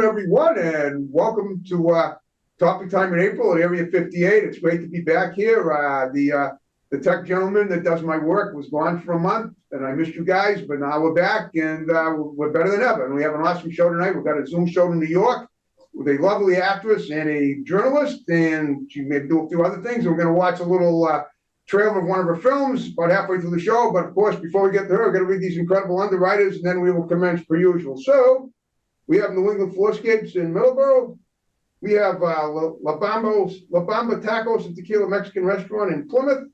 everyone, and welcome to Topic Time in April at Area 58. It's great to be back here. The tech gentleman that does my work was gone for a month, and I missed you guys, but now we're back, and we're better than ever. And we have an awesome show tonight. We've got a Zoom show in New York with a lovely actress and a journalist, and she may do a few other things. We're going to watch a little trailer of one of her films about halfway through the show. But of course, before we get to her, we're going to read these incredible underwriters, and then we will commence per usual. So we have New England Floorscapes in Middleborough. We have La Bamba Tacos and Tequila Mexican Restaurant in Plymouth.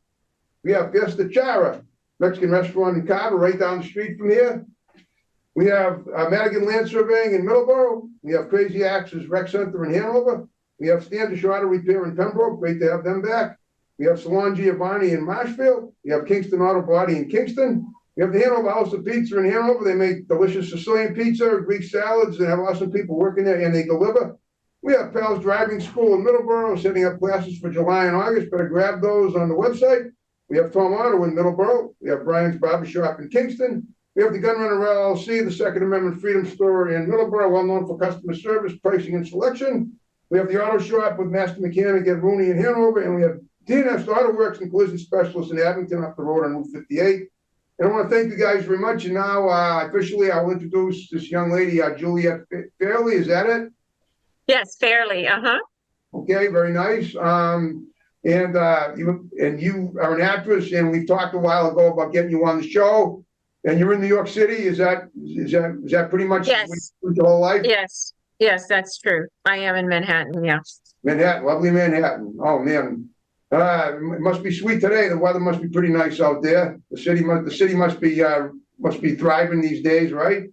We have Fiesta Chara Mexican Restaurant in Carver, right down the street from here. We have Madigan Land Surveying in Middleborough. We have Crazy Axes Rec Center in Hanover. We have Standish Auto Repair in Pembroke. Great to have them back. We have Salon Giovanni in Marshfield. We have Kingston Auto Body in Kingston. We have the Hanover House of Pizza in Hanover. They make delicious Sicilian pizza, Greek salads. They have awesome people working there, and they deliver. We have Pals Driving School in Middleborough, setting up classes for July and August. Better grab those on the website. We have Tom Auto in Middleborough. We have Brian's Barbershop in Kingston. We have the Gunrunner LLC, the Second Amendment Freedom Store in Middleborough, well known for customer service, pricing, and selection. We have the Auto Shop with Master Mechanic at Rooney in Hanover, and we have DNS Auto Works and Collision Specialists in Abington up the road on Route 58. And I want to thank you guys very much. And now, officially, I will introduce this young lady, Juliet Fairley. Is that it? Yes, Fairley. Okay, very nice. You are an actress, and we've talked a while ago about getting you on the show. And you're in New York City. Is that pretty much your whole life? Yes, that's true. I am in Manhattan. Yeah. Manhattan, lovely Manhattan. Oh man. It must be sweet today. The weather must be pretty nice out there. The city must be thriving these days, right?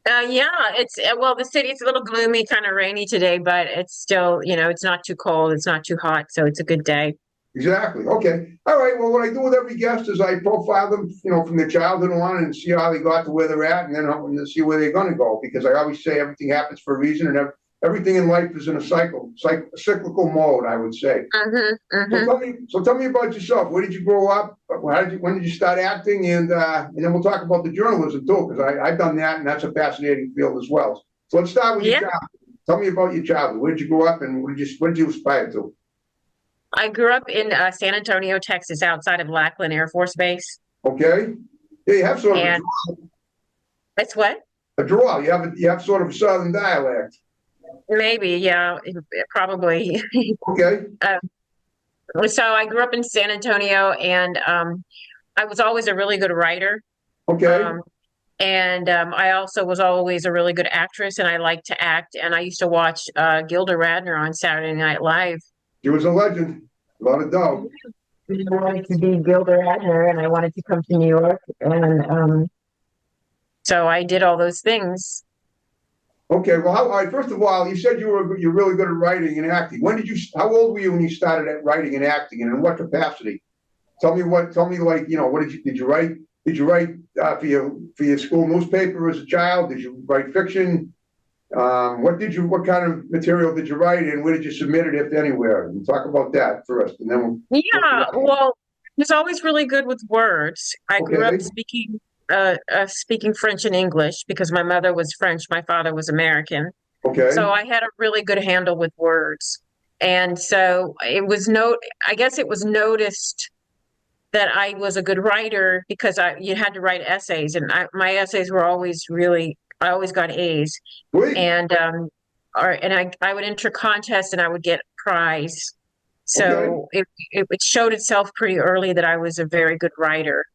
Yeah, the city's a little gloomy, kind of rainy today, but it's still, it's not too cold, it's not too hot, so it's a good day. Exactly. Okay. All right. Well, what I do with every guest is I profile them, from their childhood on and see how they got to where they're at, and then see where they're going to go. Because I always say everything happens for a reason, and everything in life is in a cyclical mode, I would say. So tell me about yourself. Where did you grow up? When did you start acting? And then we'll talk about the journalism too, because I've done that, and that's a fascinating field as well. So let's start with your childhood. Tell me about your childhood. Where did you grow up, and what did you aspire to? I grew up in San Antonio, Texas, outside of Lackland Air Force Base. Okay. Yeah, you have sort of a drawl. It's what? A drawl. You have sort of a southern dialect. Maybe, yeah, probably. Okay. So I grew up in San Antonio, and I was always a really good writer. Okay. I also was always a really good actress, and I liked to act. And I used to watch Gilda Radner on Saturday Night Live. She was a legend, without a doubt. I wanted to be Gilda Radner, and I wanted to come to New York, and so I did all those things. Okay, well, all right, first of all, you said you're really good at writing and acting. How old were you when you started at writing and acting, and in what capacity? Tell me, what did you write? Did you write for your school newspaper as a child? Did you write fiction? What kind of material did you write, and where did you submit it, if anywhere? And talk about that first, and then well, I was always really good with words. I grew up speaking French and English because my mother was French, my father was American. Okay. So I had a really good handle with words. And so I guess it was noticed that I was a good writer because you had to write essays, and my essays were always I always got A's. Great. And I would enter contests and I would get a prize. So it showed itself pretty early that I was a very good writer.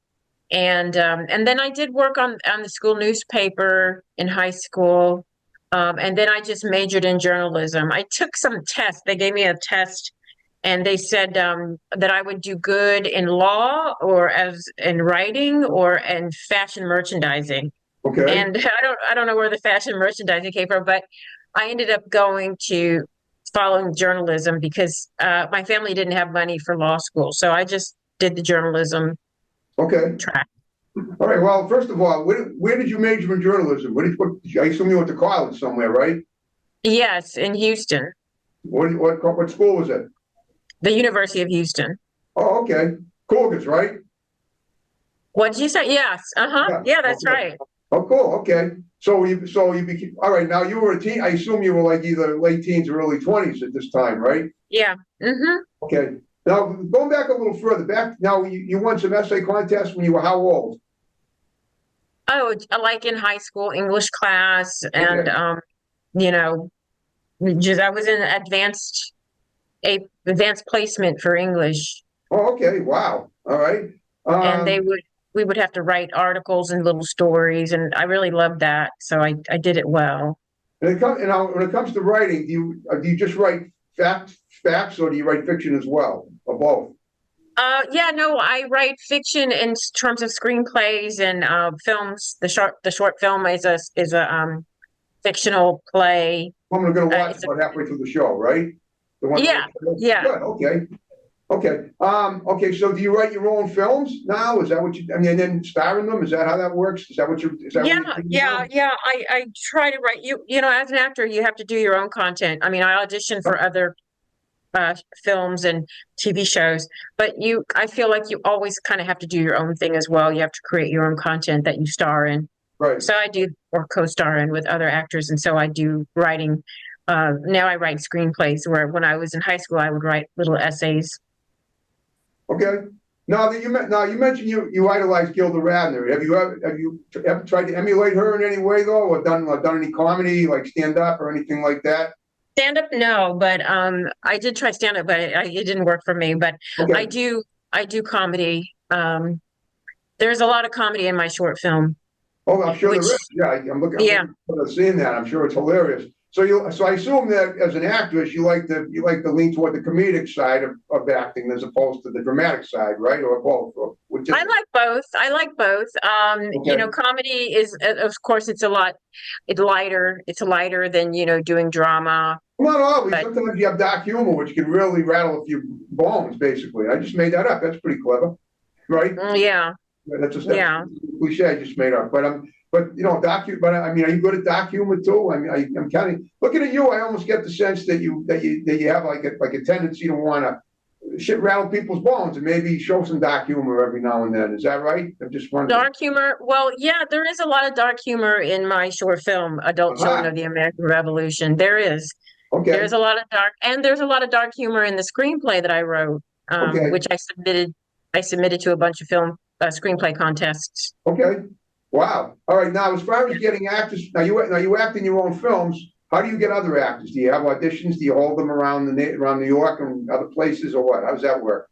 And then I did work on the school newspaper in high school. And then I just majored in journalism. I took some tests. They gave me a test, and they said that I would do good in law or in writing or in fashion merchandising. Okay. And I don't know where the fashion merchandising came from, but I ended up following journalism because my family didn't have money for law school. So I just did the journalism track. All right. Well, first of all, where did you major in journalism? I assume you went to college somewhere, right? Yes, in Houston. What school was it? The University of Houston. Oh, okay. Cougars, right? What did you say? Yes. Yeah, that's right. Oh, cool. Okay. So you became, all right, now you were a teen, I assume you were like either late teens or early twenties at this time, right? Yeah. Mm-hmm. Okay. Now, going back a little further, back, now you won some essay contests when you were how old? Oh, like in high school English class, and Okay. you know, just I was in advanced placement for English, Oh, okay, wow, all right. and Um, we would have to write articles and little stories, and I really loved that, so I did it well. and now, when it comes to writing, do you just write facts, or do you write fiction as well, or both? Yeah, no, I write fiction in terms of screenplays and films. The short film is a fictional play. I'm gonna watch It's a about halfway through the show, right? The one, Yeah, yeah. good, okay, okay. Okay, so do you write your own films now? Is that what you, I mean, and then star in them? Is that how that works? Is that what Yeah, you're thinking yeah, now? yeah. I try to write as an actor, you have to do your own content. I mean, I audition for other films and TV shows, but I feel like you always kind of have to do your own thing as well. You have to create your own content that you star in. Right, So I do, or co-star in with other actors, and so I do writing. Now I write screenplays, where when I was in high school, I would write little essays. okay. Now you mentioned you idolize Gilda Radner. Have you ever tried to emulate her in any way though, or done any comedy like stand up or anything like that? Stand up, no, but I did try stand up, but it didn't work for me. But I Okay. do, I do comedy. There's a lot of comedy in my short film, Oh, I'm sure there which, is. Yeah, I'm yeah, looking forward to seeing that. I'm sure it's hilarious. So I assume that as an actress, you like to lean toward the comedic side of acting as opposed to the dramatic side, right? Or both, or with I just, like both. I like both. okay. Comedy is, of course, it's lighter. It's lighter than, doing drama. Well, not always. But Sometimes you have dark humor, which can really rattle a few bones, basically. I just made that up. That's pretty clever, right? yeah, That's yeah. a cliche I just made up. But I mean, are you good at dark humor too? I mean, I'm kind of looking at you. I almost get the sense that you have like a tendency to want to shit rattle people's bones and maybe show some dark humor every now and then. Is that right? I'm just wondering. Dark humor. Well, yeah, there is a lot of dark humor in my short film, Adult Children Aha. of the American Revolution. There is. Okay. There's a lot of and there's a lot of dark humor in the screenplay that I wrote, Okay. which I submitted to a bunch of film screenplay contests. Okay. Wow. All right. Now, as far as getting actors, now you act in your own films. How do you get other actors? Do you have auditions? Do you hold them around New York and other places, or what? How does that work?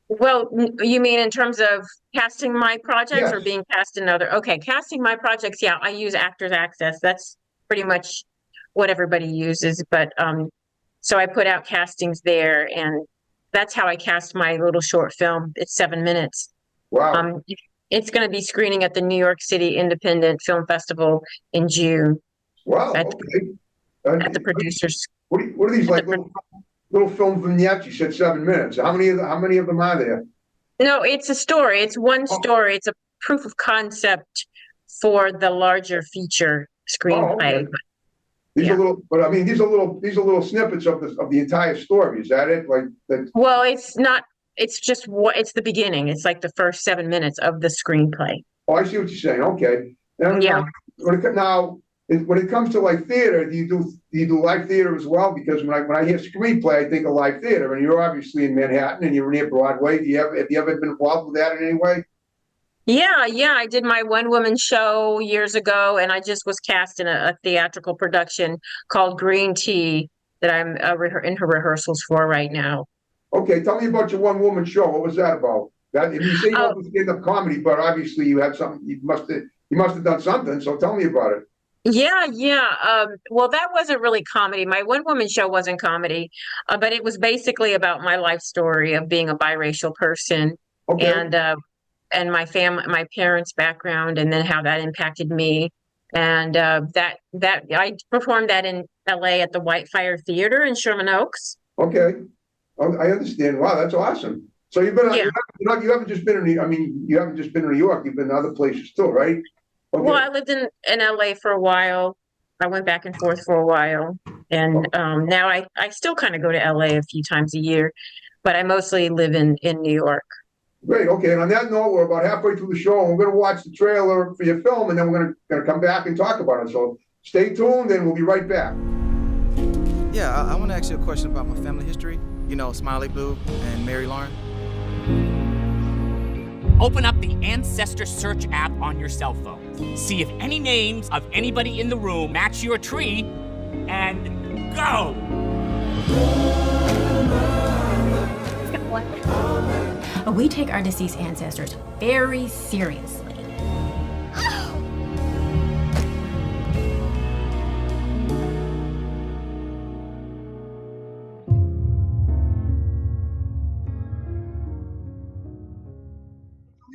Well, you mean in terms of casting my projects or Yes. being cast in other? Okay, casting my projects. Yeah, I use Actors Access. That's pretty much what everybody uses. But so I put out castings there, and that's how I cast my little short film. It's 7 minutes. Wow. Um, it's going to be screening at the New York City Independent Film Festival in June Wow. at Okay. Uh, at the producers. what are these At like the little film vignettes? You said 7 minutes. How many of them are there? No, it's a story. It's one Oh, story. It's a proof of concept for the larger feature oh, screenplay. okay. Yeah. But I mean, these are little snippets of the entire story. Is that it? Like that? Well, it's not, it's just it's the beginning. It's like the first 7 minutes of the screenplay. Oh, I see what you're saying. Okay. Now, Yeah. when it comes to like theater, do you do live theater as well? Because when I hear screenplay, I think of live theater, and you're obviously in Manhattan and you're near Broadway. Have you ever been involved with that in any way? Yeah, yeah. I did my one woman show years ago, and I just was cast in a theatrical production called Green Tea that I'm in her rehearsals for right now. Okay, tell me about your one woman show. What was that about? That and you say you Oh, don't do stand-up comedy, but obviously you had something. You must have done something. So tell me about it. yeah, yeah. Well, that wasn't really comedy. My one woman show wasn't comedy, but it was basically about my life story of being a biracial person Okay, and my parents' background, and then how that impacted me. And that I performed that in LA at the Whitefire Theater in Sherman Oaks. okay. I understand. Wow, that's awesome. So you've been Yeah. you haven't just been I mean, you haven't just been in New York. You've been to other places too, right? Well, Okay. I lived in LA for a while. I went back and forth for a while, and now I still kind of go to LA a few times a year, but I mostly live in New York. Great. Okay. And on that note, we're about halfway through the show, and we're going to watch the trailer for your film, and then we're going to come back and talk about it. So stay tuned, and we'll be right back. Yeah, I want to ask you a question about my family history. You know, Smiley Blue and Mary Lauren. Open up the Ancestor Search app on your cell phone. See if any names of anybody in the room match your tree, and go! We take our deceased ancestors very seriously.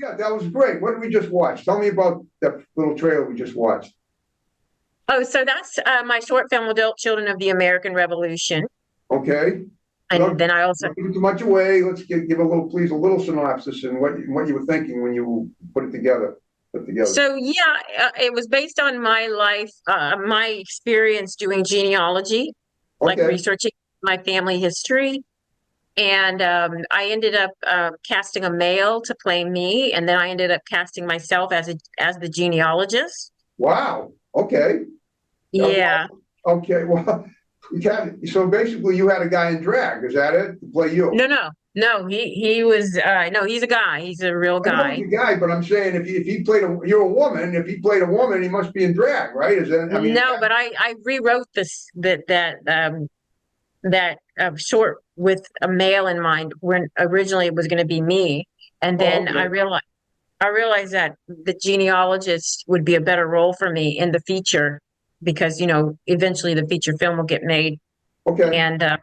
Yeah, that was great. What did we just watch? Tell me about that little trailer we just watched. Oh, so that's my short film, Adult Children of the American Revolution. Okay. And then I also Don't give too much away. Let's give a little, please, a little synopsis and what you were thinking when you put it together. So yeah, it was based on my life, my experience doing genealogy, like Okay. researching my family history. And I ended up casting a male to play me, and then I ended up casting myself as the genealogist. Wow. Okay. Yeah. Okay. Well, so basically you had a guy in drag, is that it? To play you? No, he was no, he's a guy. He's a real I know guy. he's a guy, but I'm saying if he played you're a woman, if he played a woman, he must be in drag, right? Is that, I mean, No, but I rewrote that short with a male in mind when originally it was going to be me, and then okay. I realized that the genealogist would be a better role for me in the feature because eventually the feature film will get made. Okay. And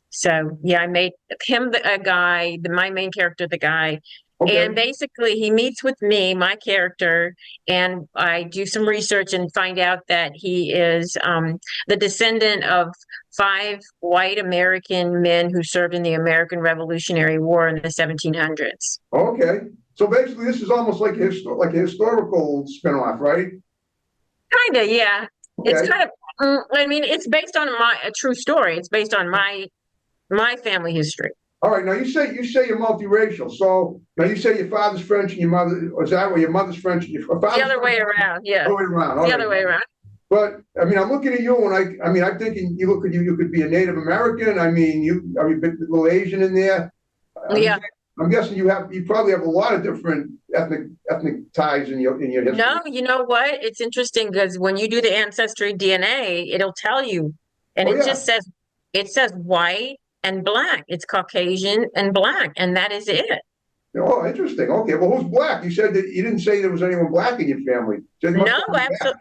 so yeah, I made him a guy, my main character, the guy. Okay. And basically he meets with me, my character, and I do some research and find out that he is the descendant of 5 white American men who served in the American Revolutionary War in the 1700s. Okay. So basically this is almost like a historical spinoff, right? Kind of, yeah. Okay. It's kind of, I mean, it's based on a true story. It's based on my family history. All right. Now you say you're multiracial. So now you say your father's French and your mother, or is that way? Your mother's French and your father's The other way around, yeah. The other way around. The other way around. But I mean, I'm looking at you, and I'm thinking, you look at you could be a Native American. I mean, you a little Asian in there. Yeah. I'm guessing you probably have a lot of different ethnic ties in your history. No, you know what? It's interesting because when you do the ancestry DNA, it'll tell you, and just says white and black. It's Caucasian and black, and that is it. Oh, interesting. Okay, well, who's black? You said that you didn't say there was anyone black in your family. No, absolutely.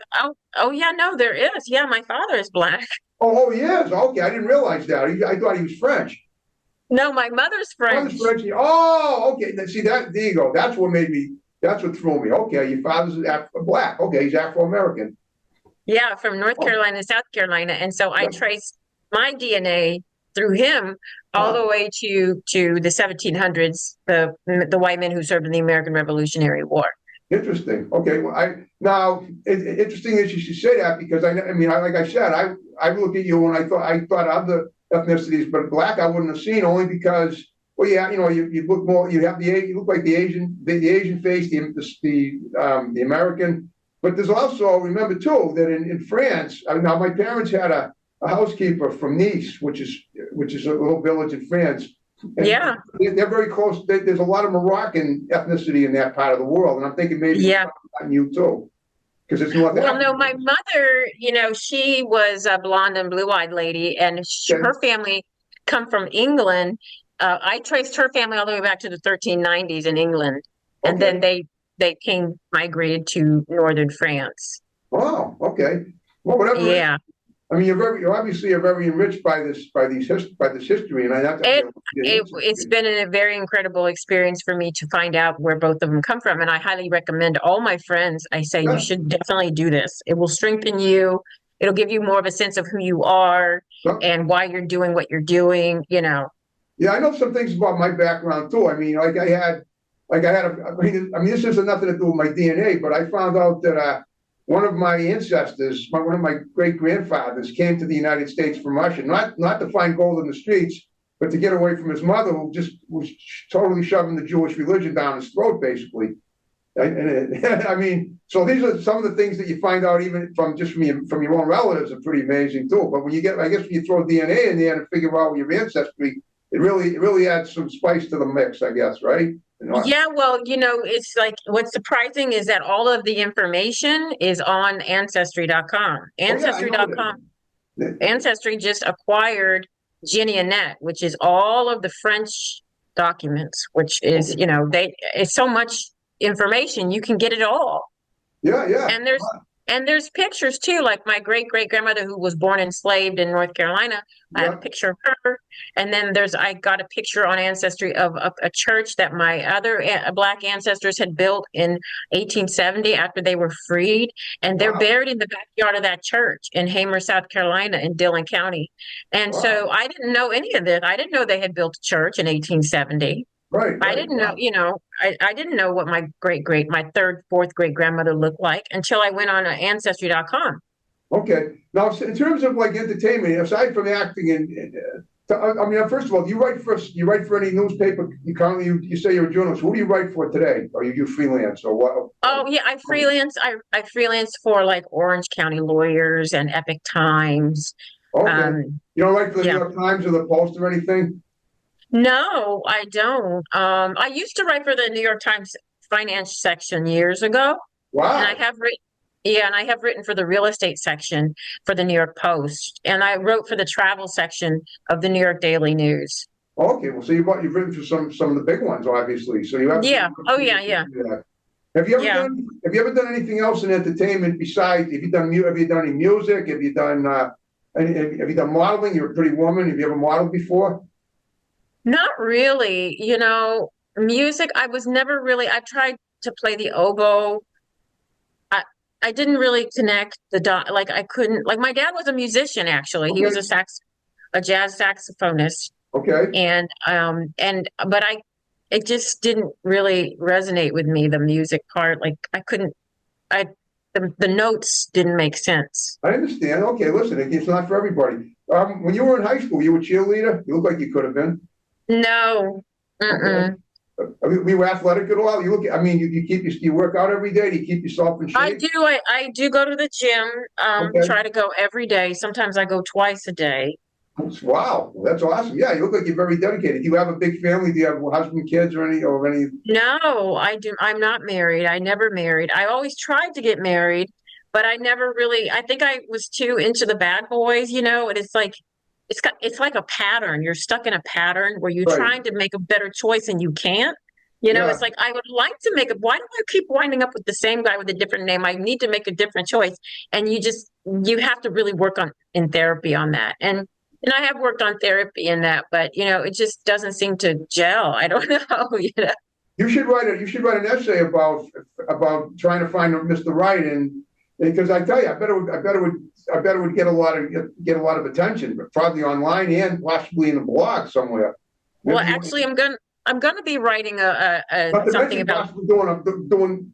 Oh, yeah, no, there is. Yeah, my father is black. Oh, he is. Okay, I didn't realize that. I thought he was French. No, my mother's French. Oh, okay. See that? There you go. That's what threw me. Okay, your father's black. Okay, he's Afro-American. Yeah, from North Carolina, South Carolina, and so I traced my DNA through him all the way to the 1700s, the white men who served in the American Revolutionary War. Interesting. Okay. Well, interesting that you should say that because like I said, I looked at you and I thought other ethnicities, but black I wouldn't have seen only because, well, yeah, you look more, you look like the Asian face, the American, but there's also, remember too, that in France, now my parents had a housekeeper from Nice, which is a little village in France. And yeah, they're very close. There's a lot of Moroccan ethnicity in that part of the world, and I'm thinking maybe you too, because it's North Africa. Well, no, my mother, she was a blonde and blue-eyed lady, and her family come from England. I traced her family all the way back to the 1390s in England, and then they migrated to northern France. Oh, okay. Well, whatever. Yeah. I mean, you're obviously very enriched by this history, and it's been a very incredible experience for me to find out where both of them come from, and I highly recommend all my friends. I say you should definitely do this. It will strengthen you. It'll give you more of a sense of who you are and why you're doing what you're doing. Yeah, I know some things about my background too. I mean, I mean, this has nothing to do with my DNA, but I found out that one of my ancestors, one of my great grandfathers, came to the United States from Russia, not to find gold in the streets, but to get away from his mother, who just was totally shoving the Jewish religion down his throat, basically. I mean, so these are some of the things that you find out even from your own relatives are pretty amazing too. But when you get, I guess, when you throw DNA in there and figure out your ancestry, it really adds some spice to the mix, I guess, right? Yeah, well, it's like what's surprising is that all of the information is on Ancestry.com. Ancestry.com. Ancestry just acquired Ginny Annette, which is all of the French documents, which is, it's so much information, you can get it all. Yeah. And there's pictures too, like my great-great-grandmother who was born enslaved in North Carolina. I have a picture of her. And then I got a picture on Ancestry of a church that my other Black ancestors had built in 1870 after they were freed. And they're buried in the backyard of that church in Hamer, South Carolina, in Dillon County. And so I didn't know any of this. I didn't know they had built a church in 1870. Right. I didn't know, I didn't know what my third, fourth great grandmother looked like until I went on Ancestry.com. Okay. Now, in terms of like entertainment, aside from acting I mean, first of all, do you write for any newspaper? You say you're a journalist. Who do you write for today? Or you freelance or what? Oh yeah, I freelance. I freelance for like Orange County Lawyers and Epic Times. Okay. You don't write for the New York Times or the Post or anything? No, I don't. I used to write for the New York Times finance section years ago. Wow. And I have written for the real estate section for the New York Post. And I wrote for the travel section of the New York Daily News. Okay, well, so you've written for some of the big ones, obviously. So you have. Yeah. Oh yeah. Have you ever done anything else in entertainment besides? Have you done any music? Have you done modeling? You're a pretty woman. Have you ever modeled before? Not really. Music, I was never really, I tried to play the oboe. I didn't really connect the dot, like I couldn't, like my dad was a musician actually. He was a jazz saxophonist. Okay. But it just didn't really resonate with me, the music part. Like the notes didn't make sense. I understand. Okay, listen, it's not for everybody. When you were in high school, you were a cheerleader? You look like you could have been. No. Okay. Were you athletic at all? You work out every day? Do you keep yourself in shape? I do. I do go to the gym. Try to go every day. Sometimes I go twice a day. Wow, that's awesome. Yeah, you look like you're very dedicated. Do you have a big family? Do you have a husband, kids, or any? No, I do. I'm not married. I never married. I always tried to get married, but I never really. I think I was too into the bad boys, and it's like. It's like a pattern. You're stuck in a pattern where you're trying to make a better choice and you can't. It's like I would like to why do I keep winding up with the same guy with a different name? I need to make a different choice. And you have to really work in therapy on that. And I have worked on therapy in that, but it just doesn't seem to gel. I don't know. You should write an essay about trying to find Mr. Right, and because I tell you, I bet it would get a lot of attention, but probably online and possibly in a blog somewhere. Well, actually, I'm gonna be writing something about doing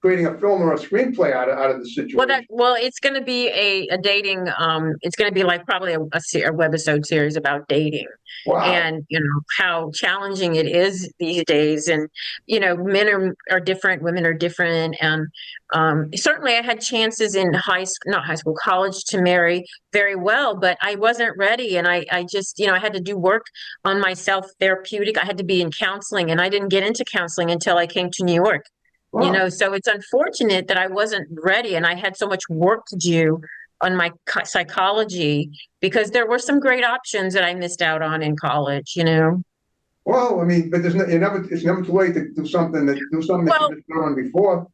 creating a film or a screenplay out of the situation. Well, it's gonna be a dating. It's gonna be like probably a webisode series about dating. Wow. And how challenging it is these days, and men are different, women are different, and certainly I had chances in college to marry very well, but I wasn't ready, and I just I had to do work on myself, therapeutic. I had to be in counseling, and I didn't get into counseling until I came to New York. Wow. So it's unfortunate that I wasn't ready, and I had so much work to do on my psychology because there were some great options that I missed out on in college. Well, I mean, but it's never too late to do something that you missed out on before.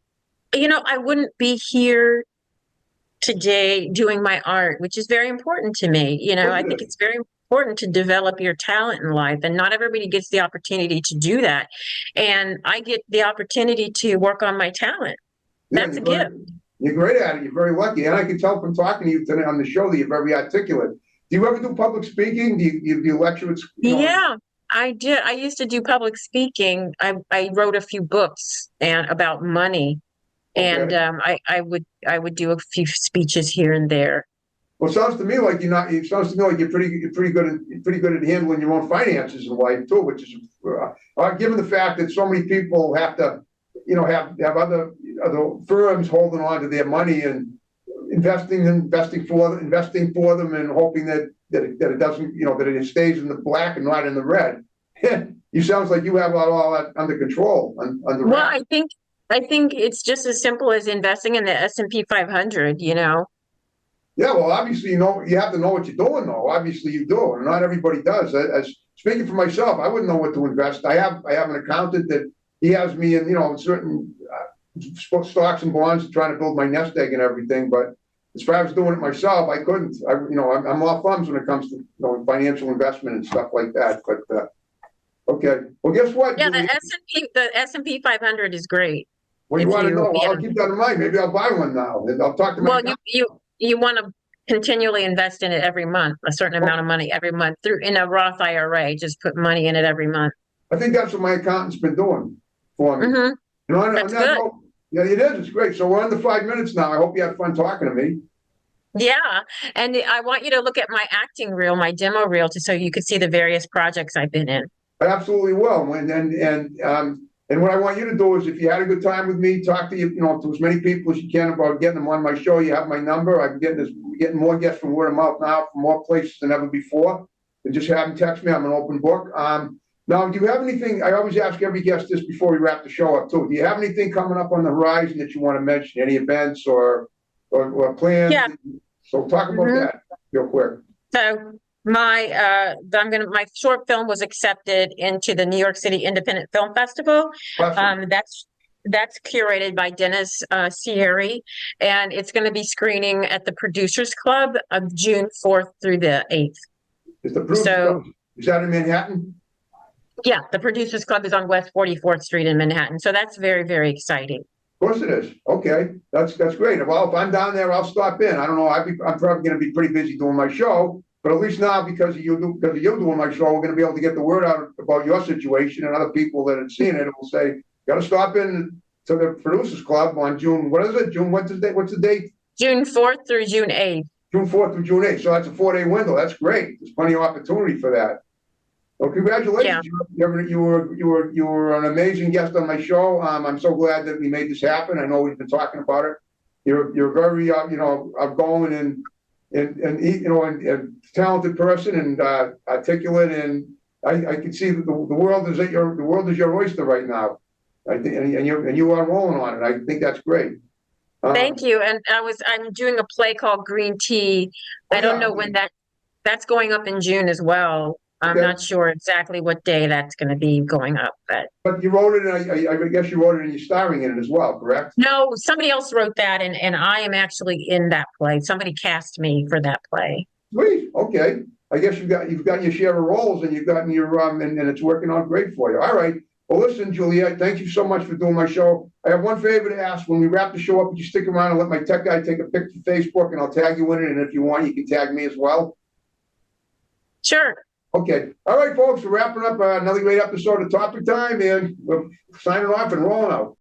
I wouldn't be here today doing my art, which is very important to me. I think it's very important to develop your talent in life, and not everybody gets the opportunity to do that. And I get the opportunity to work on my talent. That's a gift. You're great at it. You're very lucky. And I can tell from talking to you today on the show that you're very articulate. Do you ever do public speaking? Do you lecture at school? Yeah, I did. I used to do public speaking. I wrote a few books about money. And I would do a few speeches here and there. Well, it sounds to me like you're not, it sounds to me like you're pretty good at handling your own finances in life too, which is, given the fact that so many people have to, have other firms holding on to their money and investing for them and hoping that it doesn't, that it stays in the black and not in the red. You sounds like you have all that under control. Under Well, I think it's just as simple as investing in the S&P 500, Yeah, well, obviously, you have to know what you're doing, though. Obviously, you do, and not everybody does. As speaking for myself, I wouldn't know what to invest. I have an accountant that he has me in, certain stocks and bonds, trying to build my nest egg and everything. But as far as doing it myself, I couldn't. I'm all thumbs when it comes to financial investment and stuff like that. But okay, well, guess what? Yeah, Julie? the S&P 500 is great. What do you if want to you- know? yeah. I'll keep that in mind. Maybe I'll buy one now, and I'll talk to my. Well, you want to continually invest in it every month, a certain amount of money every month in a Roth IRA. Just put money in it every month. I think that's what my accountant's been doing for me. Mm-hmm. On That's that good. note, yeah, it is. It's great. So we're under 5 minutes now. I hope you had fun talking to me. Yeah, and I want you to look at my acting reel, my demo reel, so you could see the various projects I've been in. I absolutely will. And what I want you to do is, if you had a good time with me, talk to to as many people as you can about getting them on my show. You have my number. I'm getting more guests from word of mouth now from more places than ever before. And just have them text me. I'm an open book. Now, do you have anything? I always ask every guest this before we wrap the show up too. Do you have anything coming up on the horizon that you want to mention? Any events or plans? Yeah. So talk about that real quick. So my short film was accepted into the New York City Independent Film Festival. Awesome. That's curated by Dennis Sierri, and it's going to be screening at the Producers Club of June 4th through the 8th. Is that in Manhattan? Yeah, the Producers Club is on West 44th Street in Manhattan. So that's very, very exciting. Of course it is. Okay, that's great. Well, if I'm down there, I'll stop in. I don't know. I'm probably going to be pretty busy doing my show, but at least now, because of you doing my show, we're going to be able to get the word out about your situation, and other people that have seen it will say, "Got to stop in to the Producers Club on June. What is it? June? What's the date? June 4th through June 8th. June 4th through June 8th. So that's a 4-day window. That's great. There's plenty of opportunity for that. Well, congratulations. Yeah. You were an amazing guest on my show. I'm so glad that we made this happen. I know we've been talking about it. You're very outgoing and talented person and articulate, and I can see that the world is your oyster right now. I think, and you are rolling on it. I think that's great. Thank you. And I'm doing a play called Green Tea. I don't know when that's going up in June as well. I'm not sure exactly what day that's going to be going up, but you wrote it, and I guess you wrote it, and you're starring in it as well, correct? No, somebody else wrote that, and I am actually in that play. Somebody cast me for that play. Sweet. Okay. I guess you've got your share of roles, and you've gotten your and it's working out great for you. All right. Well, listen, Juliet, thank you so much for doing my show. I have one favor to ask. When we wrap the show up, would you stick around and let my tech guy take a pic for Facebook, and I'll tag you in it, and if you want, you can tag me as well. Sure. Okay. All right, folks, we're wrapping up another great episode of Topic Time, and we're signing off and rolling out.